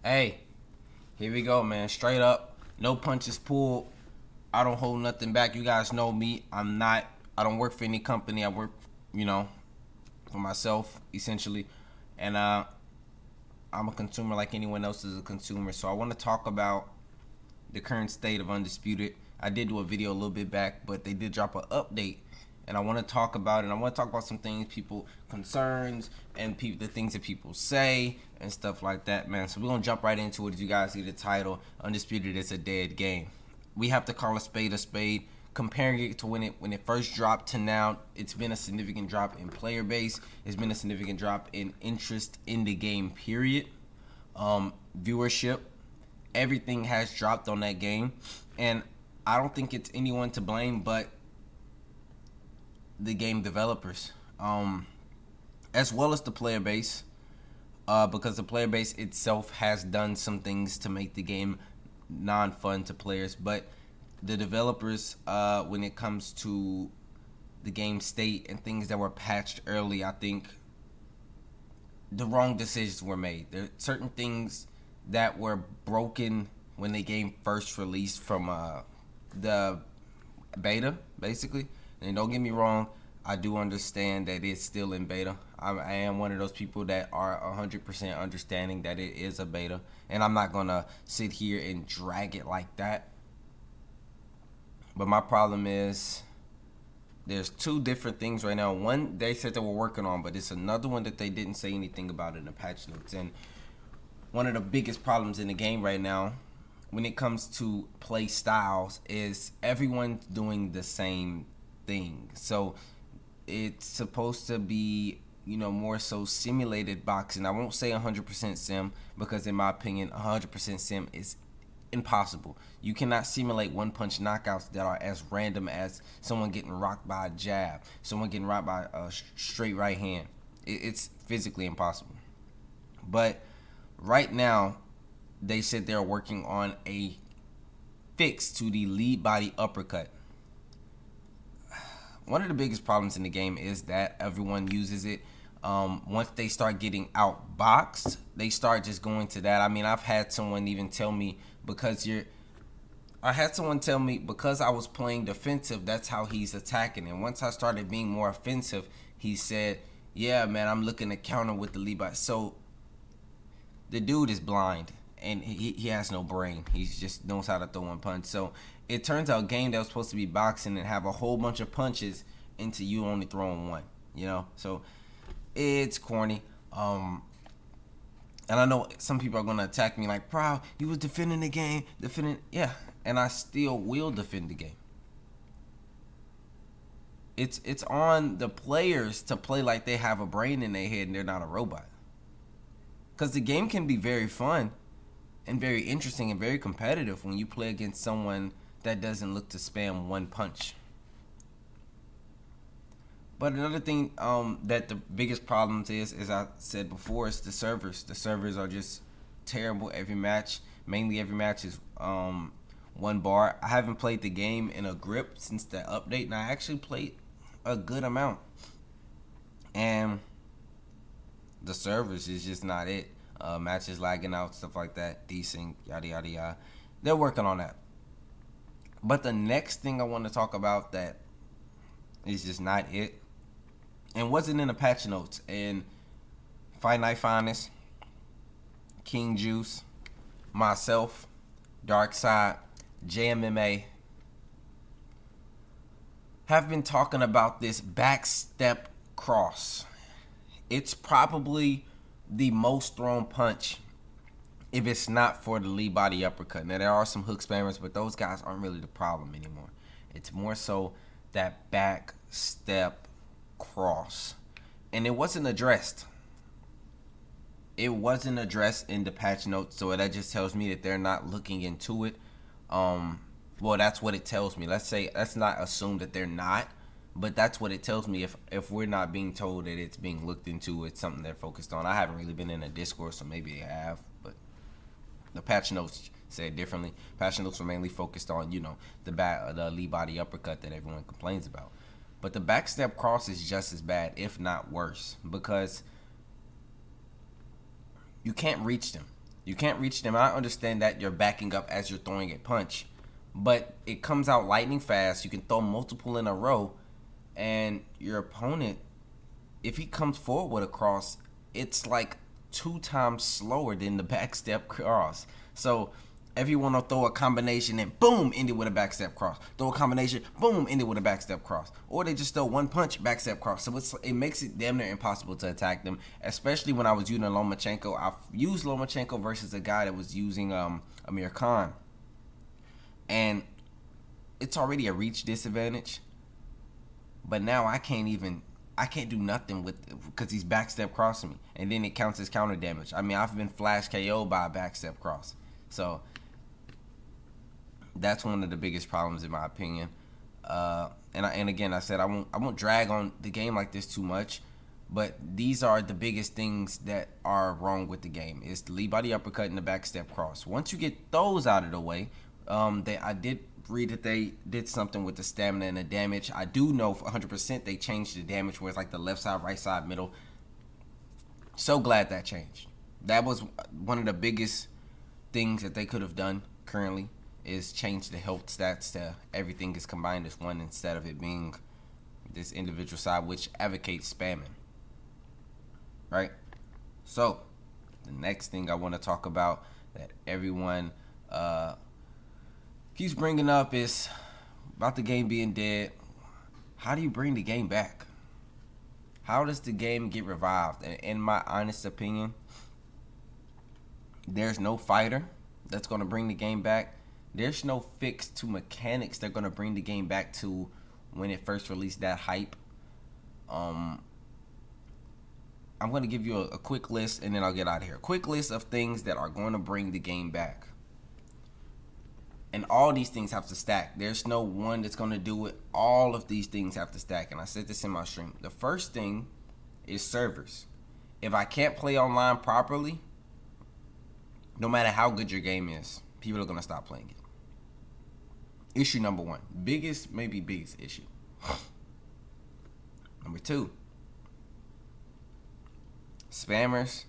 Hey, here we go, man. Straight up, no punches pulled. I don't hold nothing back. You guys know me. I don't work for any company. I work, you know, for myself essentially, and I'm a consumer like anyone else is a consumer. So I want to talk about the current state of Undisputed. I did do a video a little bit back, but they did drop an update, and I want to talk about it. I want to talk about some things, people concerns, and the things that people say and stuff like that, man. So we're gonna jump right into it. As you guys see the title, Undisputed is a dead game. We have to call a spade a spade. Comparing it to when it first dropped to now, it's been a significant drop in player base. It's been a significant drop in interest in the game. Period. Viewership, everything has dropped on that game, and I don't think it's anyone to blame but the game developers, as well as the player base, because the player base itself has done some things to make the game non-fun to players, but the developers, when it comes to the game state and things that were patched early, I think the wrong decisions were made. There are certain things that were broken when the game first released from the beta, basically. And don't get me wrong, I do understand that it's still in beta. I am one of those people that are 100% understanding that it is a beta, and I'm not gonna sit here and drag it like that. But my problem is there's two different things right now. One they said they were working on, but it's another one that they didn't say anything about in the patch notes. And one of the biggest problems in the game right now when it comes to play styles is everyone's doing the same thing. So it's supposed to be, more so simulated boxing. I won't say 100% sim because in my opinion 100% sim is impossible. You cannot simulate one punch knockouts that are as random as someone getting rocked by a jab, someone getting rocked by a straight right hand. It's physically impossible. But right now, they said they're working on a fix to the lead body uppercut. One of the biggest problems in the game is that everyone uses it. Once they start getting outboxed, they start just going to that. I mean, I've had someone even tell me because I was playing defensive, that's how he's attacking. And once I started being more offensive, he said, yeah, man, I'm looking to counter with the lead body. So the dude is blind and he has no brain. He just knows how to throw one punch. So it turns out a game that was supposed to be boxing and have a whole bunch of punches into you only throwing one, So it's corny. And I know some people are going to attack me like, bro, you was defending the game, yeah, and I still will defend the game. It's on the players to play like they have a brain in their head and they're not a robot. Because the game can be very fun and very interesting and very competitive when you play against someone that doesn't look to spam one punch. But another thing that the biggest problems is, as I said before, is the servers. The servers are just terrible every match. Mainly every match is one bar. I haven't played the game in a grip since the update, and I actually played a good amount. And the servers is just not it. Matches lagging out, stuff like that, desync, yada yada yada. They're working on that. But the next thing I want to talk about that is just not it, and wasn't in the patch notes. And Fight Night Finest, King Juice, myself, Dark Side, JMMA have been talking about this backstep cross. It's probably the most thrown punch if it's not for the lead body uppercut. Now, there are some hook spammers, but those guys aren't really the problem anymore. It's more so that back step cross. And it wasn't addressed. It wasn't addressed in the patch notes, so that just tells me that they're not looking into it. Well, that's what it tells me. Let's not assume that they're not, but that's what it tells me. If we're not being told that it's being looked into, it's something they're focused on. I haven't really been in a Discord, so maybe they have, but the patch notes said differently. Patch notes were mainly focused on, the lead body uppercut that everyone complains about. But the backstep cross is just as bad, if not worse, because you can't reach them. You can't reach them. I understand that you're backing up as you're throwing a punch, but it comes out lightning fast. You can throw multiple in a row, and your opponent, if he comes forward with a cross, it's like 2 times slower than the back step cross. So if you want to throw a combination and boom, end it with a back step cross. Throw a combination, boom, end it with a back step cross. Or they just throw one punch, back step cross. So it makes it damn near impossible to attack them, especially when I was using Lomachenko. I used Lomachenko versus a guy that was using Amir Khan. And it's already a reach disadvantage. But now I can't do nothing with because he's backstep crossing me, and then it counts as counter damage. I mean, I've been flash KO'd by a backstep cross, so that's one of the biggest problems in my opinion. And again, I said I won't drag on the game like this too much, but these are the biggest things that are wrong with the game. It's the lead body uppercut and the backstep cross. Once you get those out of the way, I did read that they did something with the stamina and the damage. I do know for 100% they changed the damage where it's like the left side, right side, middle. So glad that changed. That was one of the biggest things that they could have done currently, is change the health stats to everything is combined as one instead of it being this individual side, which advocates spamming. Right? So, the next thing I want to talk about that everyone keeps bringing up is about the game being dead. How do you bring the game back? How does the game get revived? And in my honest opinion, there's no fighter that's going to bring the game back. There's no fix to mechanics that are going to bring the game back to when it first released that hype. I'm going to give you a quick list and then I'll get out of here. A quick list of things that are going to bring the game back. And all these things have to stack. There's no one that's going to do it. All of these things have to stack. And I said this in my stream. The first thing is servers. If I can't play online properly, no matter how good your game is, people are going to stop playing it. Issue number one. Biggest issue. Number two. Spammers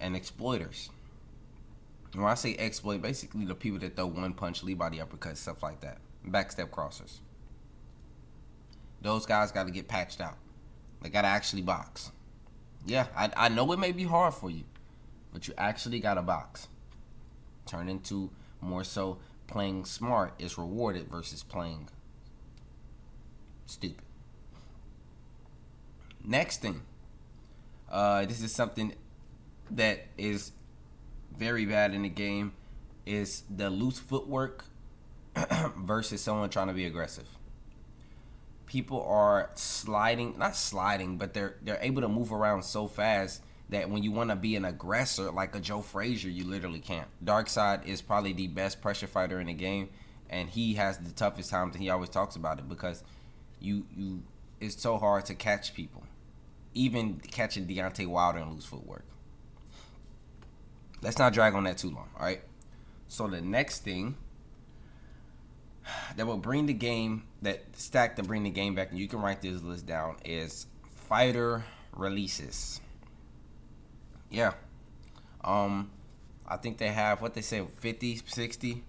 and exploiters. And when I say exploit, basically the people that throw one punch, lead body uppercut, stuff like that. Backstep crossers. Those guys got to get patched out. They got to actually box. Yeah, I know it may be hard for you, but you actually got to box. Turn into more so playing smart is rewarded versus playing stupid. Next thing. This is something that is very bad in the game, is the loose footwork versus someone trying to be aggressive. People are not sliding, but they're able to move around so fast that when you want to be an aggressor like a Joe Frazier, you literally can't. Darkseid is probably the best pressure fighter in the game, and he has the toughest times, and he always talks about it because you it's so hard to catch people. Even catching Deontay Wilder and loose footwork. Let's not drag on that too long, all right? So the next thing that will bring the game, that stack to bring the game back, and you can write this list down, is fighter releases. Yeah. I think they have, what they say, 50, 60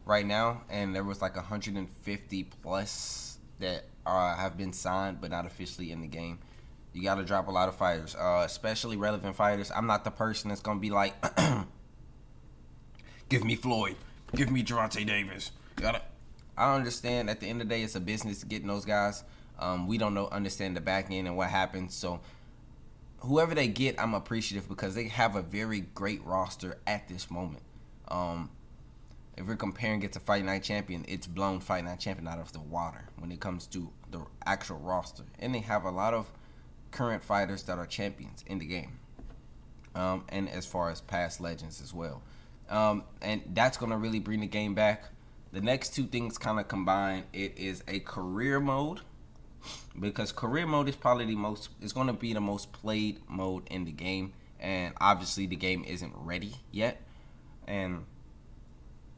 right now, and there was like 150 plus that have been signed but not officially in the game. You got to drop a lot of fighters, especially relevant fighters. I'm not the person that's going to be like, give me Floyd, give me Gervonta Davis. I understand at the end of the day, it's a business getting those guys. We don't understand the back end and what happens. So whoever they get, I'm appreciative because they have a very great roster at this moment. If we're comparing it to Fight Night Champion, it's blown Fight Night Champion out of the water when it comes to the actual roster. And they have a lot of current fighters that are champions in the game, and as far as past legends as well, and that's going to really bring the game back. The next two things kind of combine. It is a career mode, because career mode is probably it's going to be the most played mode in the game, and obviously the game isn't ready yet, and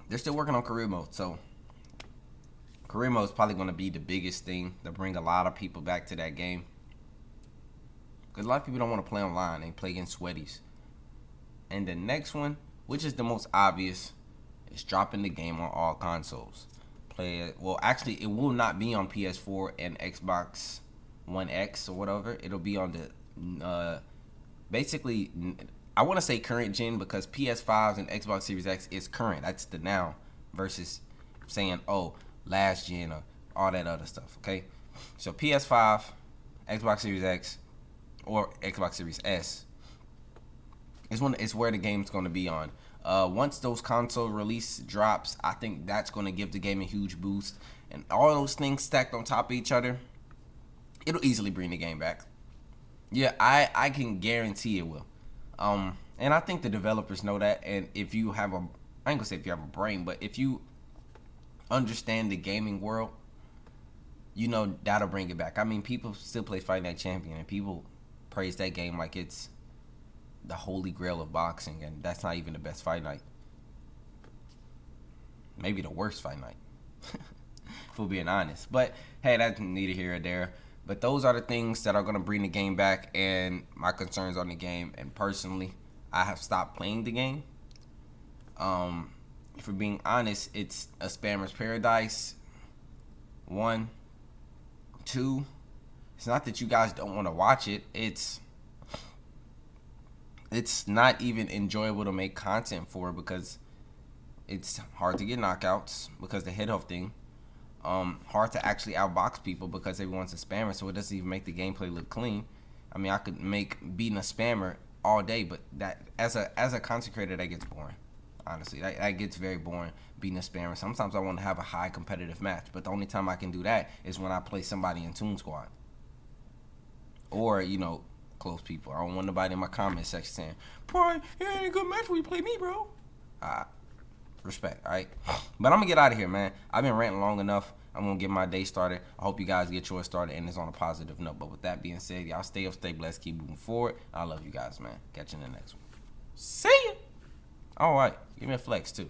they're still working on career mode. So career mode is probably going to be the biggest thing to bring a lot of people back to that game. Because a lot of people don't want to play online. They play against sweaties. And the next one which is the most obvious, is dropping the game on all consoles. Play it. Well, actually, it will not be on PS4 and Xbox One X or whatever. It'll be on the basically. I want to say current gen because PS5s and Xbox Series X is current. That's the now versus saying last gen or all that other stuff. Okay, so PS5, Xbox Series X, or Xbox Series S is where the game's going to be on. Once those console release drops, I think that's going to give the game a huge boost. And all those things stacked on top of each other, it'll easily bring the game back. Yeah, I can guarantee it will. And I think the developers know that. And if you have I ain't gonna say if you have a brain, but if you understand the gaming world, you know that'll bring it back. I mean, people still play Fight Night Champion, and people praise that game like it's the holy grail of boxing, and that's not even the best Fight Night. Maybe the worst Fight Night, if we're being honest. But hey, that's neither here or there. But those are the things that are going to bring the game back, and my concerns on the game. And personally, I have stopped playing the game. For being honest, it's a spammer's paradise. 1, 2. It's not that you guys don't want to watch it. It's not even enjoyable to make content for because it's hard to get knockouts because the head off thing. Hard to actually outbox people because everyone's a spammer, so it doesn't even make the gameplay look clean. I mean, I could make beating a spammer all day, but that as a content creator, that gets boring. Honestly, that gets very boring beating a spammer. Sometimes I want to have a high competitive match, but the only time I can do that is when I play somebody in Toon Squad. Or, close people. I don't want nobody in my comment section saying, "Boy, it ain't a good match when you play me, bro." Respect, alright? But I'm going to get out of here, man. I've been ranting long enough. I'm going to get my day started. I hope you guys get yours started, and it's on a positive note. But with that being said, y'all stay up, stay blessed, keep moving forward. I love you guys, man. Catch you in the next one. See ya! Alright, give me a flex, too.